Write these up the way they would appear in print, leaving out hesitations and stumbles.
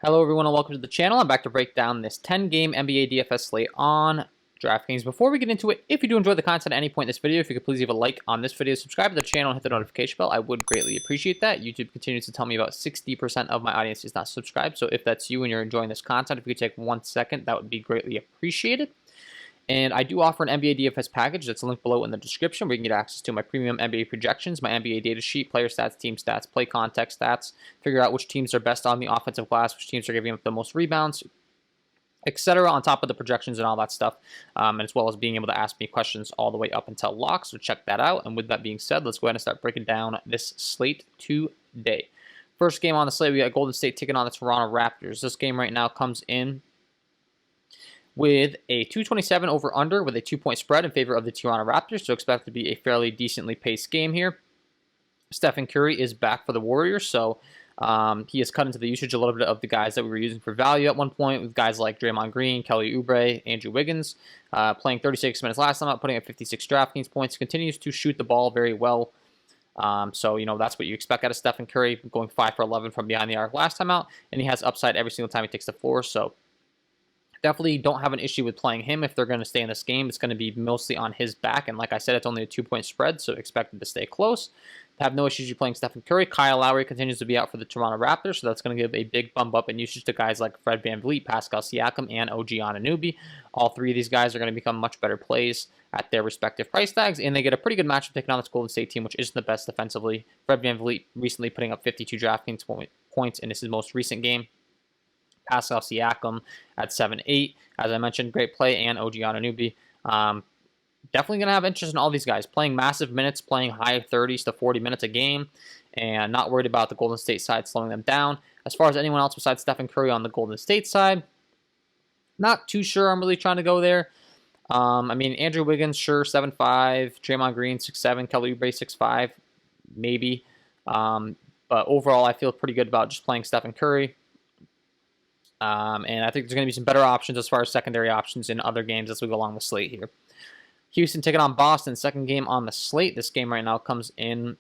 Hello everyone and welcome to the channel. I'm back to break down this 10-game NBA DFS slate on DraftKings. Before we get into it, if you do enjoy the content at any point in this video, if you could please leave a like on this video, subscribe to the channel, and hit the notification bell, I would greatly appreciate that. YouTube continues to tell me about 60% of my audience is not subscribed, so if that's you and you're enjoying this content, if you could take 1 second, that would be greatly appreciated. And I do offer an NBA DFS package that's linked below in the description where you can get access to my premium NBA projections, my NBA data sheet, player stats, team stats, play context stats, figure out which teams are best on the offensive glass, which teams are giving up the most rebounds, etc. on top of the projections and all that stuff, as well as being able to ask me questions all the way up until lock. So check that out. And with that being said, let's go ahead and start breaking down this slate today. First game on the slate, we got Golden State taking on the Toronto Raptors. This game right now comes in with a 227 over-under with a 2-point spread in favor of the Toronto Raptors, so expect it to be a fairly decently paced game here. Stephen Curry is back for the Warriors, so he has cut into the usage a little bit of the guys that we were using for value at one point, with guys like Draymond Green, Kelly Oubre, Andrew Wiggins, playing 36 minutes last time out, putting up 56 DraftKings points, continues to shoot the ball very well. So, that's what you expect out of Stephen Curry, going 5 for 11 from behind the arc last time out, and he has upside every single time he takes the floor, so definitely don't have an issue with playing him if they're going to stay in this game. It's going to be mostly on his back, and like I said, it's only a 2-point spread, so expect it to stay close. Have no issues you playing Stephen Curry. Kyle Lowry continues to be out for the Toronto Raptors, so that's going to give a big bump up in usage to guys like Fred VanVleet, Pascal Siakam, and OG Anunoby. All three of these guys are going to become much better plays at their respective price tags, and they get a pretty good matchup taking on this Golden State team, which isn't the best defensively. Fred VanVleet recently putting up 52 DraftKings points in his most recent game. Pascal Siakam at 7-8. As I mentioned, great play, and OG Anunoby. Definitely going to have interest in all these guys. Playing massive minutes, playing high 30s to 40 minutes a game, and not worried about the Golden State side slowing them down. As far as anyone else besides Stephen Curry on the Golden State side, not too sure I'm really trying to go there. Andrew Wiggins, sure, 7'5". Draymond Green, 6'7". Kelly Oubre, 6'5", maybe. But overall, I feel pretty good about just playing Stephen Curry. And I think there's going to be some better options as far as secondary options in other games as we go along the slate here. Houston taking on Boston, second game on the slate. This game right now comes in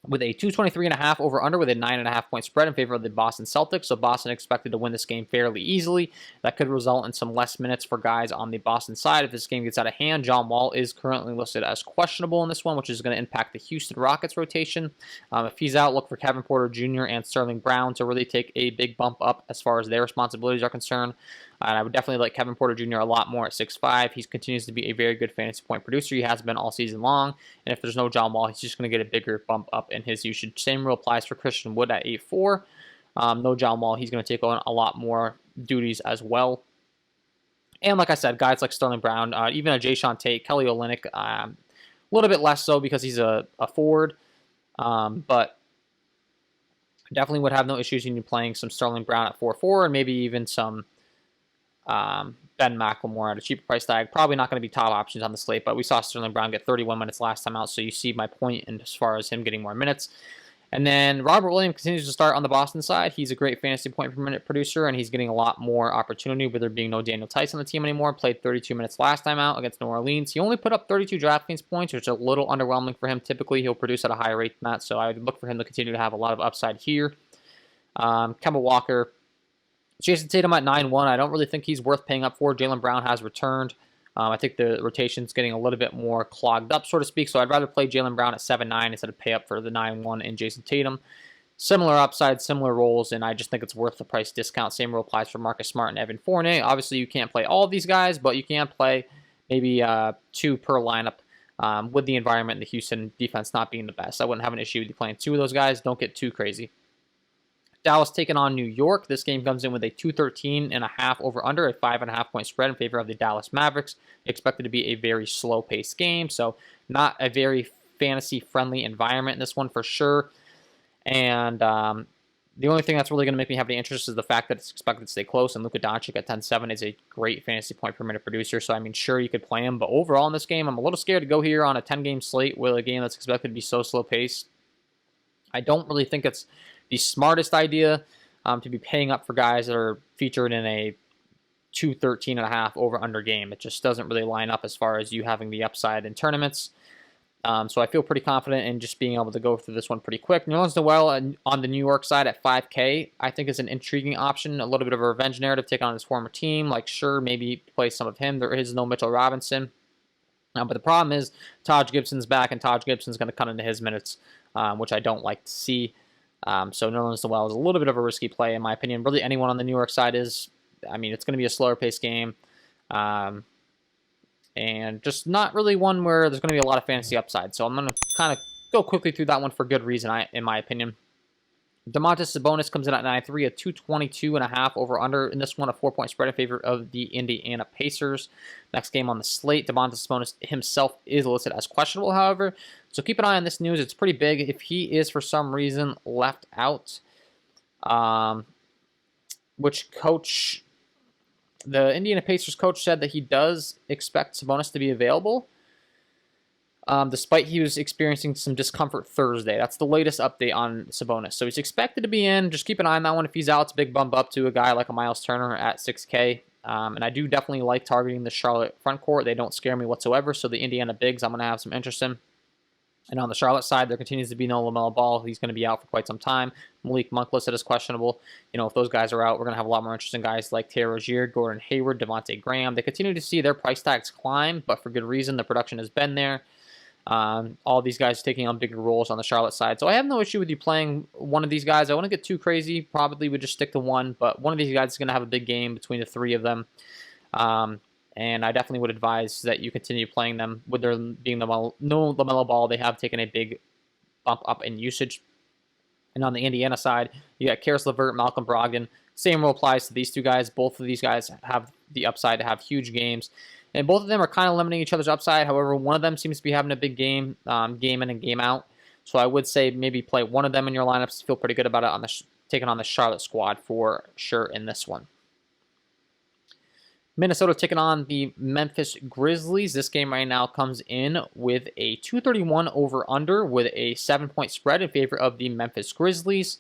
with a 223.5 over-under with a 9.5-point spread in favor of the Boston Celtics. So Boston expected to win this game fairly easily. That could result in some less minutes for guys on the Boston side if this game gets out of hand. John Wall is currently listed as questionable in this one, which is going to impact the Houston Rockets rotation. If he's out, look for Kevin Porter Jr. and Sterling Brown to really take a big bump up as far as their responsibilities are concerned. And I would definitely like Kevin Porter Jr. a lot more at 6'5". He continues to be a very good fantasy point producer. He has been all season long. And if there's no John Wall, he's just going to get a bigger bump up in his usage. Same rule applies for Christian Wood at 8'4". No John Wall, he's going to take on a lot more duties as well. And like I said, guys like Sterling Brown, even a Jayshawn Tate, Kelly Olynyk, a little bit less so because he's a forward. But definitely would have no issues in playing some Sterling Brown at 4'4", and maybe even some Ben McLemore at a cheaper price tag. Probably not going to be top options on the slate, but we saw Sterling Brown get 31 minutes last time out, so you see my point as far as him getting more minutes. And then Robert Williams continues to start on the Boston side. He's a great fantasy point per minute producer, and he's getting a lot more opportunity with there being no Daniel Tice on the team anymore. Played 32 minutes last time out against New Orleans. He only put up 32 DraftKings points, which is a little underwhelming for him. Typically, he'll produce at a higher rate than that, so I would look for him to continue to have a lot of upside here. Kemba Walker, Jason Tatum at 9-1. I don't really think he's worth paying up for. Jaylen Brown has returned. I think the rotation's getting a little bit more clogged up, so to speak, so I'd rather play Jaylen Brown at 7-9 instead of pay up for the 9-1 in Jason Tatum. Similar upside, similar roles, and I just think it's worth the price discount. Same rule applies for Marcus Smart and Evan Fournier. Obviously, you can't play all of these guys, but you can play maybe 2 per lineup with the environment and the Houston defense not being the best. I wouldn't have an issue with you playing 2 of those guys. Don't get too crazy. Dallas taking on New York. This game comes in with a 213.5 over-under, a 5.5-point spread in favor of the Dallas Mavericks. Expected to be a very slow-paced game, so not a very fantasy-friendly environment in this one for sure. And the only thing that's really going to make me have any interest is the fact that it's expected to stay close, and Luka Doncic at 10-7 is a great fantasy point per minute producer, so sure you could play him, but overall in this game, I'm a little scared to go here on a 10-game slate with a game that's expected to be so slow-paced. I don't really think it's the smartest idea to be paying up for guys that are featured in a 213.5 over-under game. It just doesn't really line up as far as you having the upside in tournaments. So I feel pretty confident in just being able to go through this one pretty quick. Nerlens Noel on the New York side at 5K, I think is an intriguing option. A little bit of a revenge narrative, take on his former team. Like, sure, maybe play some of him. There is no Mitchell Robinson. But the problem is Taj Gibson's back, and Taj Gibson's going to cut into his minutes, which I don't like to see. So Nerlens Noel is a little bit of a risky play, in my opinion. Really, anyone on the New York side is. I mean, it's going to be a slower paced game. And just not really one where there's going to be a lot of fantasy upside. So I'm going to kind of go quickly through that one for good reason, in my opinion. Domantas Sabonis comes in at 9-3, a 222.5 over under in this one, a 4-point spread in favor of the Indiana Pacers. Next game on the slate, Domantas Sabonis himself is listed as questionable, however. So keep an eye on this news. It's pretty big. If he is for some reason left out, which coach... The Indiana Pacers coach said that he does expect Sabonis to be available, despite he was experiencing some discomfort Thursday. That's the latest update on Sabonis. So he's expected to be in. Just keep an eye on that one. If he's out, it's a big bump up to a guy like a Miles Turner at 6K. And I do definitely like targeting the Charlotte front court. They don't scare me whatsoever. So the Indiana bigs, I'm going to have some interest in. And on the Charlotte side, there continues to be no LaMelo Ball. He's going to be out for quite some time. Malik Monk listed as questionable. You know, if those guys are out, we're going to have a lot more interest in guys like Terry Rozier, Gordon Hayward, Devontae Graham. They continue to see their price tags climb, but for good reason. The production has been there. All these guys taking on bigger roles on the Charlotte side. So I have no issue with you playing one of these guys. I wouldn't get too crazy. Probably would just stick to one, but one of these guys is going to have a big game between the three of them. And I definitely would advise that you continue playing them. With there being no LaMelo Ball, they have taken a big bump up in usage. And on the Indiana side, you got Karis LeVert, Malcolm Brogdon. Same rule applies to these two guys. Both of these guys have the upside to have huge games. And both of them are kind of limiting each other's upside. However, one of them seems to be having a big game, game in and game out. So I would say maybe play one of them in your lineups. Feel pretty good about it on the taking on the Charlotte squad for sure in this one. Minnesota taking on the Memphis Grizzlies. This game right now comes in with a 231 over-under with a 7-point spread in favor of the Memphis Grizzlies.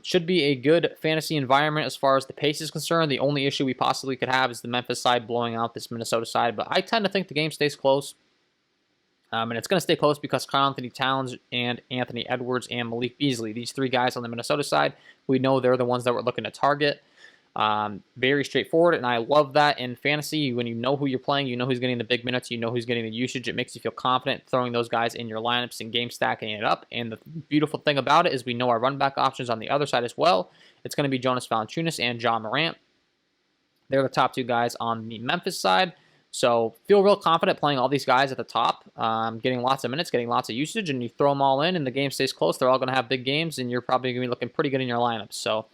Should be a good fantasy environment as far as the pace is concerned. The only issue we possibly could have is the Memphis side blowing out this Minnesota side, but I tend to think the game stays close. And it's going to stay close because Karl Anthony Towns and Anthony Edwards and Malik Beasley, these three guys on the Minnesota side, we know they're the ones that we're looking to target. Very straightforward, and I love that in fantasy. When you know who you're playing, you know who's getting the big minutes, you know who's getting the usage. It makes you feel confident throwing those guys in your lineups and game stacking it up. And the beautiful thing about it is we know our run back options on the other side as well. It's going to be Jonas Valanciunas and John Morant. They're the top two guys on the Memphis side. So feel real confident playing all these guys at the top, getting lots of minutes, getting lots of usage, and you throw them all in, and the game stays close. They're all going to have big games, and you're probably going to be looking pretty good in your lineups. So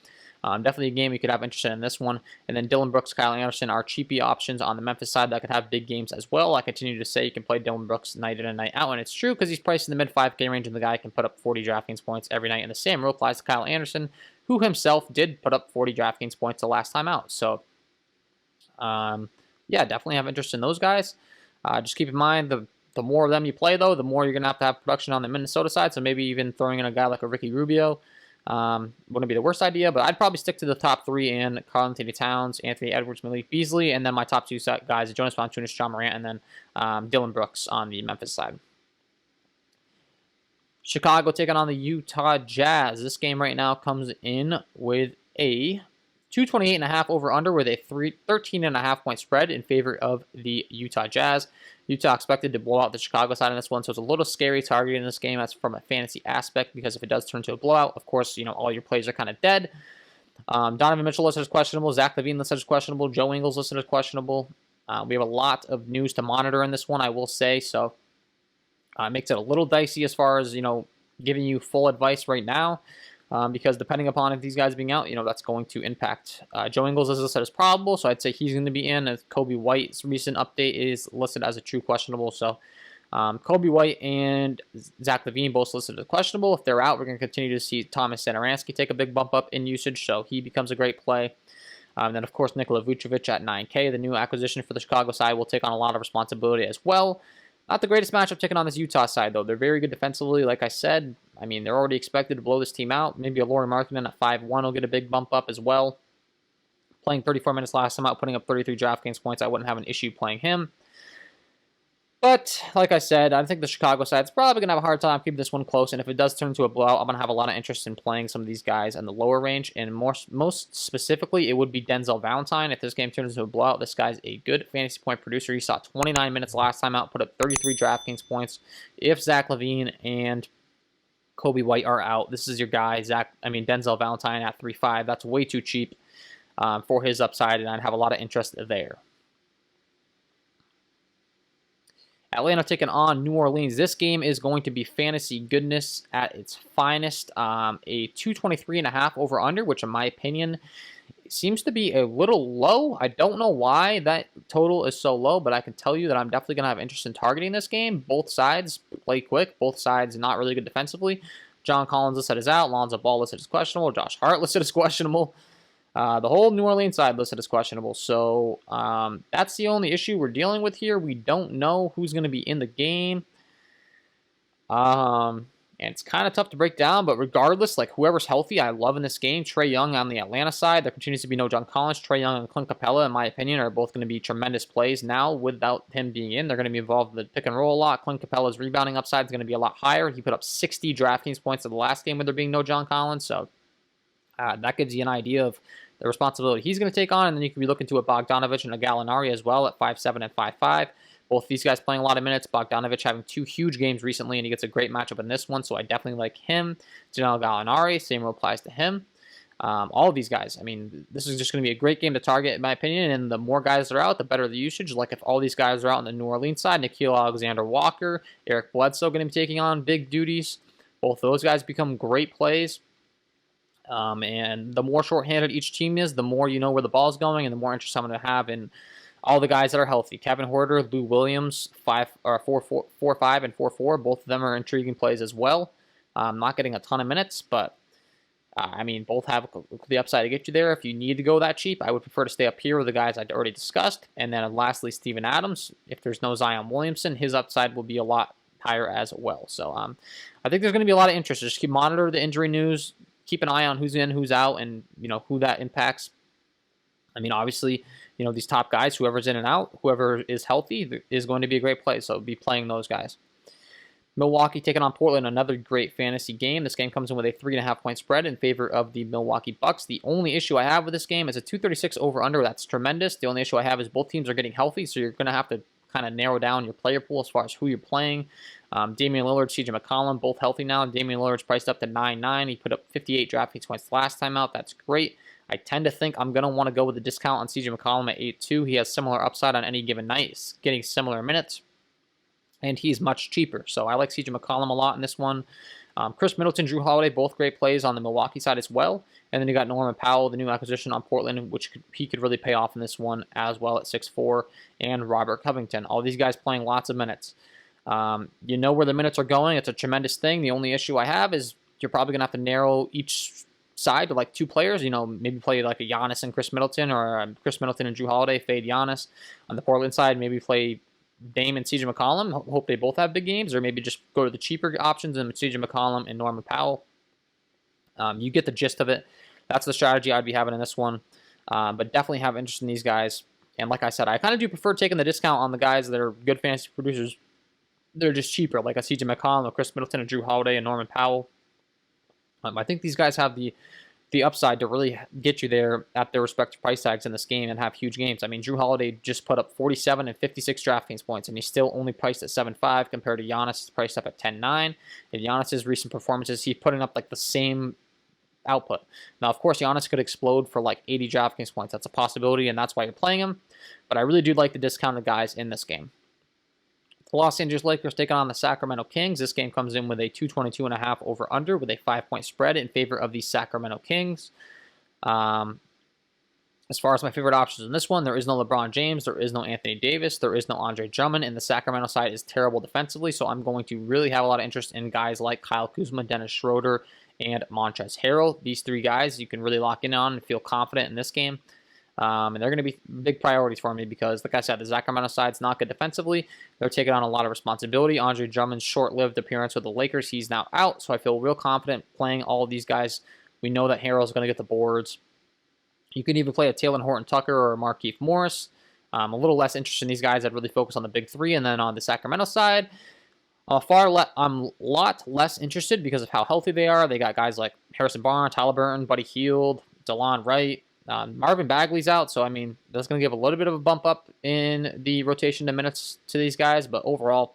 definitely a game you could have interest in this one. And then Dillon Brooks, Kyle Anderson are cheapy options on the Memphis side that could have big games as well. I continue to say you can play Dillon Brooks night in and night out, and it's true because he's priced in the mid 5K range, and the guy can put up 40 DraftKings points every night. And the same rule applies to Kyle Anderson, who himself did put up 40 DraftKings points the last time out. So, yeah, definitely have interest in those guys. Just keep in mind, the more of them you play, though, the more you're going to have production on the Minnesota side. So maybe even throwing in a guy like a Ricky Rubio wouldn't be the worst idea, but I'd probably stick to the top three in Karl Anthony Towns, Anthony Edwards, Malik Beasley, and then my top two guys, Jonas Valanciunas, John Morant, and then Dillon Brooks on the Memphis side. Chicago taking on the Utah Jazz. This game right now comes in with a 228.5 over-under with a 13.5-point spread in favor of the Utah Jazz. Utah expected to blow out the Chicago side in this one, so it's a little scary targeting this game. That's from a fantasy aspect, because if it does turn to a blowout, of course, you know, all your plays are kind of dead. Donovan Mitchell listed as questionable. Zach LaVine listed as questionable. Joe Ingles listed as questionable. We have a lot of news to monitor in this one, I will say, so it makes it a little dicey as far as, you know, giving you full advice right now. Because depending upon if these guys being out, you know, that's going to impact. Joe Ingles is listed as probable, so I'd say he's going to be in. As Kobe White's recent update is listed as a true questionable. So Kobe White and Zach LaVine both listed as questionable. If they're out, we're going to continue to see Thomas Satoransky take a big bump up in usage, so he becomes a great play. And then, of course, Nikola Vucevic at 9K, the new acquisition for the Chicago side, will take on a lot of responsibility as well. Not the greatest matchup taking on this Utah side, though. They're very good defensively, like I said. I mean, they're already expected to blow this team out. Maybe a Lauri Markkanen at 5-1 will get a big bump up as well. Playing 34 minutes last time out, putting up 33 DraftKings points, I wouldn't have an issue playing him. But, like I said, I think the Chicago side's probably going to have a hard time keeping this one close, and if it does turn into a blowout, I'm going to have a lot of interest in playing some of these guys in the lower range, and most specifically, it would be Denzel Valentine. If this game turns into a blowout, this guy's a good fantasy point producer. He saw 29 minutes last time out, put up 33 DraftKings points. If Zach LaVine and Kobe White are out, this is your guy, Denzel Valentine at 3.5. That's way too cheap for his upside, and I'd have a lot of interest there. Atlanta taking on New Orleans. This game is going to be fantasy goodness at its finest. A 223.5 over under, which in my opinion seems to be a little low. I don't know why that total is so low, but I can tell you that I'm definitely going to have interest in targeting this game. Both sides play quick. Both sides not really good defensively. John Collins listed as out. Lonzo Ball listed as questionable. Josh Hart listed as questionable. The whole New Orleans side listed as questionable. So that's the only issue we're dealing with here. We don't know who's going to be in the game. And it's kind of tough to break down, but regardless, like whoever's healthy, I love in this game. Trae Young on the Atlanta side. There continues to be no John Collins. Trae Young and Clint Capella, in my opinion, are both going to be tremendous plays now without him being in. They're going to be involved in the pick and roll a lot. Clint Capella's rebounding upside is going to be a lot higher. He put up 60 DraftKings points in the last game with there being no John Collins. So that gives you an idea of the responsibility he's going to take on, and then you can be looking to a Bogdanovich and a Gallinari as well at 5'7" and 5'5". Both these guys playing a lot of minutes. Bogdanovich having 2 huge games recently, and he gets a great matchup in this one, so I definitely like him. Danilo Gallinari, same applies to him. All of these guys, I mean, this is just going to be a great game to target, in my opinion, and the more guys that are out, the better the usage. Like if all these guys are out on the New Orleans side, Nickeil Alexander-Walker, Eric Bledsoe going to be taking on big duties. Both those guys become great plays. And the more shorthanded each team is, the more you know where the ball's going, and the more interest I'm going to have in all the guys that are healthy. Kevin Huerter, Lou Williams, 4.5 and 4.4. Both of them are intriguing plays as well. Not getting a ton of minutes, but I mean, both have the upside to get you there. If you need to go that cheap, I would prefer to stay up here with the guys I'd already discussed. And then lastly, Steven Adams. If there's no Zion Williamson, his upside will be a lot higher as well. So I think there's going to be a lot of interest. Just keep monitor the injury news. Keep an eye on who's in, who's out, and who that impacts. I mean, obviously, these top guys, whoever's in and out, whoever is healthy is going to be a great play. So be playing those guys. Milwaukee taking on Portland, another great fantasy game. This game comes in with a 3.5 point spread in favor of the Milwaukee Bucks. The only issue I have with this game is a 236 over under. That's tremendous. The only issue I have is both teams are getting healthy, so you're going to have to kind of narrow down your player pool as far as who you're playing. Damian Lillard, CJ McCollum, both healthy now. Damian Lillard's priced up to 9.9. He put up 58 DraftKings points last time out. That's great. I tend to think I'm going to want to go with a discount on CJ McCollum at 8.2. He has similar upside on any given night. He's getting similar minutes, and he's much cheaper. So I like CJ McCollum a lot in this one. Chris Middleton, Drew Holiday, both great plays on the Milwaukee side as well. And then you got Norman Powell, the new acquisition on Portland, which he could really pay off in this one as well at 6.4, and Robert Covington. All these guys playing lots of minutes. You know where the minutes are going. It's a tremendous thing. The only issue I have is you're probably going to have to narrow each side to like 2 players. Maybe play like a Giannis and Chris Middleton, or Chris Middleton and Drew Holiday, fade Giannis. On the Portland side, maybe play Dame and CJ McCollum. Hope they both have big games, or maybe just go to the cheaper options and CJ McCollum and Norman Powell. You get the gist of it. That's the strategy I'd be having in this one. But definitely have interest in these guys. And like I said, I kind of do prefer taking the discount on the guys that are good fantasy producers. They're just cheaper, like a CJ McCollum, a Chris Middleton, a Drew Holiday, and Norman Powell. I think these guys have the upside to really get you there at their respective price tags in this game and have huge games. I mean, Drew Holiday just put up 47 and 56 DraftKings points, and he's still only priced at 7.5 compared to Giannis, priced up at 10.9. In Giannis's recent performances, he's putting up like the same output. Now, of course, Giannis could explode for like 80 DraftKings points. That's a possibility, and that's why you're playing him. But I really do like the discounted guys in this game. The Los Angeles Lakers taking on the Sacramento Kings. This game comes in with a 222.5 over under with a 5-point spread in favor of the Sacramento Kings. As far as my favorite options in this one, there is no LeBron James, there is no Anthony Davis, there is no Andre Drummond, and the Sacramento side is terrible defensively, so I'm going to really have a lot of interest in guys like Kyle Kuzma, Dennis Schroeder, and Montrezl Harrell. These 3 guys you can really lock in on and feel confident in this game. And they're going to be big priorities for me because, like I said, the Sacramento side's not good defensively. They're taking on a lot of responsibility. Andre Drummond's short-lived appearance with the Lakers, he's now out, so I feel real confident playing all of these guys. We know that Harrell's going to get the boards. You can even play a Taylor Horton Tucker or a Markieff Morris. A little less interest in these guys. I'd really focus on the big three. And then on the Sacramento side, I'm a lot less interested because of how healthy they are. They got guys like Harrison Barnes, Tyler Burton, Buddy Hield, DeLon Wright. Marvin Bagley's out, so I mean, that's going to give a little bit of a bump up in the rotation to minutes to these guys. But overall,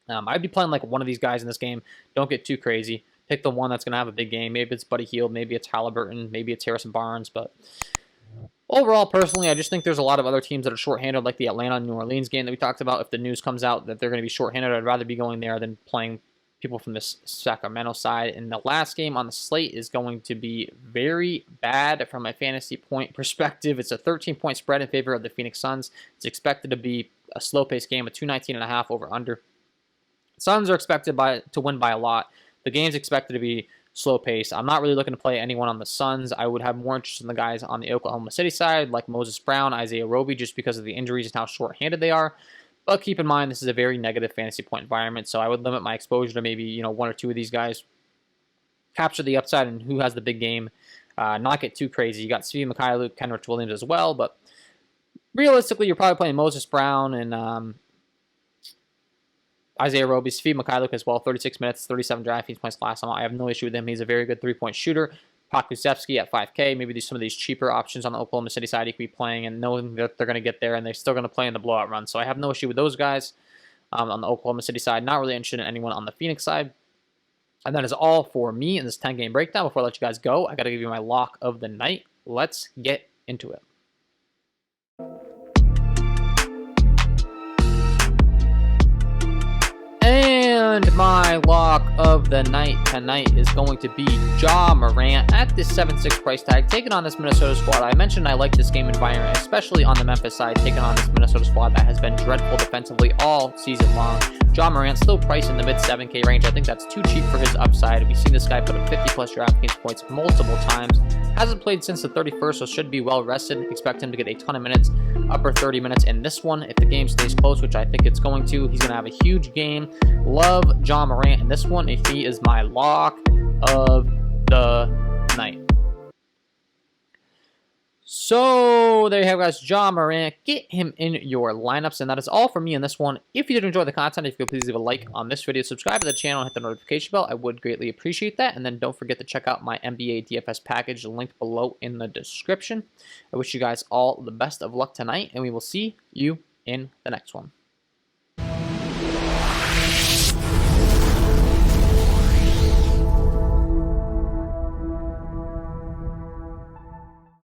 I'd be playing like one of these guys in this game. Don't get too crazy. Pick the one that's going to have a big game. Maybe it's Buddy Hield, maybe it's Halliburton, maybe it's Harrison Barnes. But overall, personally, I just think there's a lot of other teams that are shorthanded, like the Atlanta-New Orleans game that we talked about. If the news comes out that they're going to be shorthanded, I'd rather be going there than playing people from this Sacramento side. And the last game on the slate is going to be very bad from a fantasy point perspective. It's a 13-point spread in favor of the Phoenix Suns. It's expected to be a slow-paced game, a 219.5 over-under. Suns are expected to win by a lot. The game's expected to be slow-paced. I'm not really looking to play anyone on the Suns. I would have more interest in the guys on the Oklahoma City side, like Moses Brown, Isaiah Roby, just because of the injuries and how short-handed they are. But keep in mind, this is a very negative fantasy point environment, so I would limit my exposure to maybe one or two of these guys. Capture the upside and who has the big game. Not get too crazy. You got Svi Mikhailuk, Kenrich Williams as well, but realistically, you're probably playing Moses Brown and Isaiah Roby, Svi Mikhailuk as well. 36 minutes, 37 DraftKings points last time. I have no issue with him. He's a very good three-point shooter. Pokusevski at 5K. Maybe some of these cheaper options on the Oklahoma City side you could be playing and knowing that they're going to get there and they're still going to play in the blowout run. So I have no issue with those guys on the Oklahoma City side. Not really interested in anyone on the Phoenix side. And that is all for me in this 10-game breakdown. Before I let you guys go, I got to give you my lock of the night. Let's get into it. And my lock of the night tonight is going to be Ja Morant at this 7.6 price tag, taking on this Minnesota squad. I mentioned I like this game environment, especially on the Memphis side, taking on this Minnesota squad that has been dreadful defensively all season long. Ja Morant still priced in the mid 7K range. I think that's too cheap for his upside. We've seen this guy put up 50-plus DraftKings points multiple times. Hasn't played since the 31st, so should be well rested. Expect him to get a ton of minutes, upper 30 minutes in this one. If the game stays close, which I think it's going to, he's going to have a huge game. Love Ja Morant in this one, if he is my lock of the night. So there you have, guys. Ja Morant, get him in your lineups, and that is all for me in this one. If you did enjoy the content, if you could please leave a like on this video, subscribe to the channel, and hit the notification bell. I would greatly appreciate that. And then don't forget to check out my NBA DFS package, linked below in the description. I wish you guys all the best of luck tonight, and we will see you in the next one.